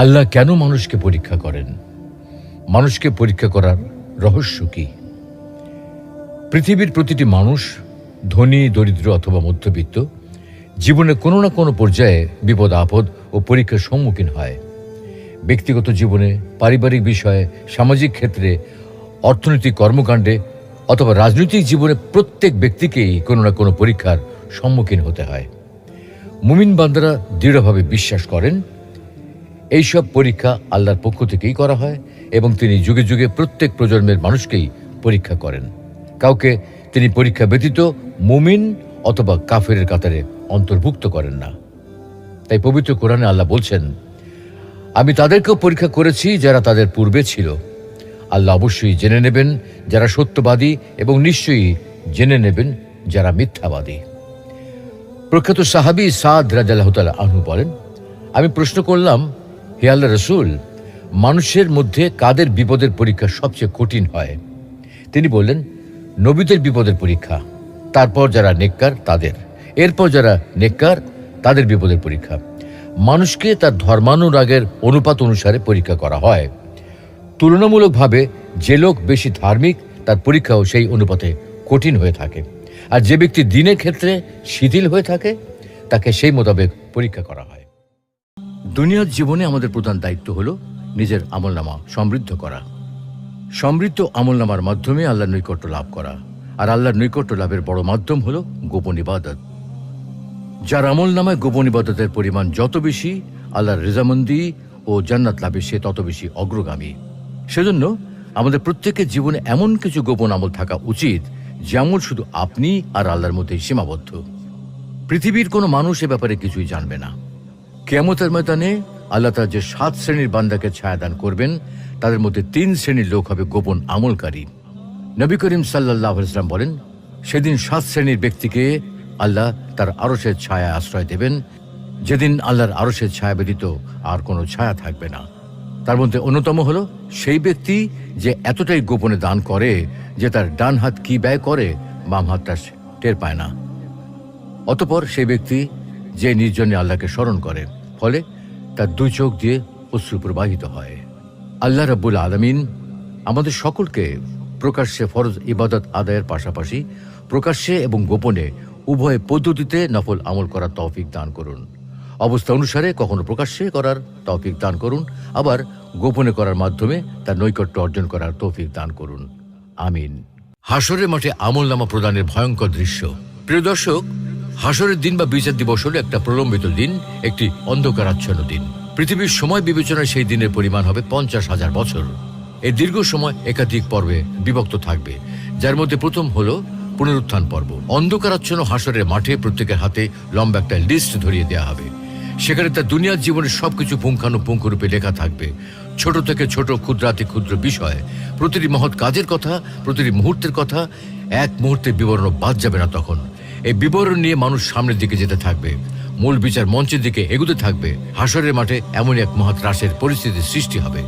আল্লাহ কেন মানুষকে পরীক্ষা করেন? মানুষকে পরীক্ষা করার রহস্য কি? পৃথিবীর প্রতিটি মানুষ, ধনী দরিদ্র অথবা মধ্যবিত্ত, জীবনে কোনো না কোনো পর্যায়ে বিপদ আপদ ও পরীক্ষার সম্মুখীন হয়। ব্যক্তিগত জীবনে, পারিবারিক বিষয়ে, সামাজিক ক্ষেত্রে, অর্থনৈতিক কর্মকাণ্ডে অথবা রাজনৈতিক জীবনে প্রত্যেক ব্যক্তিকেই কোনো না কোনো পরীক্ষার সম্মুখীন হতে হয়। মুমিন বান্দারা দৃঢ়ভাবে বিশ্বাস করেন এইসব পরীক্ষা আল্লাহর পক্ষ থেকেই করা হয় এবং তিনি যুগে যুগে প্রত্যেক প্রজন্মের মানুষকেই পরীক্ষা করেন। কাউকে তিনি পরীক্ষা ব্যতীত মুমিন অথবা কাফেরের কাতারে অন্তর্ভুক্ত করেন না। তাই পবিত্র কোরআনে আল্লাহ বলছেন, আমি তাদেরকেও পরীক্ষা করেছি যারা তাদের পূর্বে ছিল। আল্লাহ অবশ্যই জেনে নেবেন যারা সত্যবাদী এবং নিশ্চয়ই জেনে নেবেন যারা মিথ্যাবাদী। প্রখ্যাত সাহাবী সাদ রাদিয়াল্লাহু তাআলা আনহু বলেন, আমি প্রশ্ন করলাম, হে আল্লাহর রাসূল, মানুষের মধ্যে কাদের বিপদের পরীক্ষা সবচেয়ে কঠিন হয়? তিনি বললেন, নবীদের বিপদের পরীক্ষা, তারপর যারা নেককার তাদের, এরপর যারা নেককার তাদের বিপদের পরীক্ষা। মানুষকে তার ধর্মানুরাগের অনুপাত অনুসারে পরীক্ষা করা হয়। তুলনামূলকভাবে যে লোক বেশি ধার্মিক তার পরীক্ষাও সেই অনুপাতে কঠিন হয়ে থাকে, আর যে ব্যক্তি দ্বীনের ক্ষেত্রে শিথিল হয়ে থাকে তাকে সেই মোতাবেক পরীক্ষা করা হয়। দুনিয়ার জীবনে আমাদের প্রধান দায়িত্ব হলো নিজের আমলনামা সমৃদ্ধ করা। সমৃদ্ধ আমলনামার মাধ্যমে আল্লাহর নৈকট্য লাভ করা, আর আল্লাহর নৈকট্য লাভের বড় মাধ্যম হলো গোপন ইবাদত। যার আমলনামায় গোপন ইবাদতের পরিমাণ যত বেশি, আল্লাহর রেজামন্দি ও জান্নাত লাভে সে তত বেশি অগ্রগামী। সেজন্য আমাদের প্রত্যেকের জীবনে এমন কিছু গোপন আমল থাকা উচিত যে আমল শুধু আপনি আর আল্লাহর মধ্যেই সীমাবদ্ধ। পৃথিবীর কোনো মানুষ এ ব্যাপারে কিছুই জানবে না। কিয়ামতের ময়দানে আল্লাহ তার যে 7 শ্রেণীর বান্দাকে ছায়াদান করবেন, তাদের মধ্যে 3 শ্রেণীর লোক হবে গোপন আমলকারী। নবী করিম সাল্লাল্লাহু আলাইহি ওয়াসাল্লাম বলেন, সেদিন 7 শ্রেণীর ব্যক্তিকে আল্লাহ তার আরশের ছায়া আশ্রয় দেবেন, যেদিন আল্লাহর আরশের ছায়া ব্যতীত আর কোনো ছায়া থাকবে না। তার মধ্যে অন্যতম হলো সেই ব্যক্তি যে এতটাই গোপনে দান করে যে তার ডান হাত কি ব্যয় করে বাম হাতটা টের পায় না। অতঃপর সেই ব্যক্তি যে নির্জনে আল্লাহকে স্মরণ করে, ফলে তার 2 চোখ দিয়ে অশ্রু প্রবাহিত হয়। আল্লাহ রাব্বুল আলামিন আমাদের সকলকে প্রকাশ্যে ফরজ ইবাদত আদায়ের পাশাপাশি প্রকাশ্যে এবং গোপনে উভয় পদ্ধতিতে নফল আমল করার তৌফিক দান করুন। অবস্থা অনুসারে কখনো প্রকাশ্যে করার তৌফিক দান করুন, আবার গোপনে করার মাধ্যমে তার নৈকট্য অর্জন করার তৌফিক দান করুন। আমিন। হাশরের মাঠে আমলনামা প্রদানের ভয়ঙ্কর দৃশ্য। প্রিয় দর্শক, হাশরের দিন বা বিচার দিবস হল একটা প্রলম্বিত দিন, একটি অন্ধকারাচ্ছন্ন দিন। পৃথিবীর সময় বিবেচনায় সেই দিনের পরিমাণ হবে 50,000 বছর। এই দীর্ঘ সময় একাধিক পর্বে বিভক্ত থাকবে, যার মধ্যে প্রথম হলো পুনরুত্থান পর্ব। অন্ধকারাচ্ছন্ন হাশরের মাঠে প্রত্যেকের হাতে লম্বা একটা লিস্ট ধরিয়ে দেওয়া হবে। সেখানে তার দুনিয়ার জীবনের সবকিছু পুঙ্খানুপুঙ্খরূপে লেখা থাকবে, ছোট থেকে ছোট, ক্ষুদ্রাতি ক্ষুদ্র বিষয়, প্রতিটি মহৎ কাজের কথা, প্রতিটি মুহূর্তের কথা। এক মুহূর্তের বিবরণ বাদ যাবে না। তখন এই বিবরণ নিয়ে মানুষ সামনের দিকে যেতে থাকবে, মূল বিচার মঞ্চের দিকে এগুতে থাকবে। হাশরের মাঠে এমনই এক মহৎ রাসের পরিস্থিতির সৃষ্টি হবে।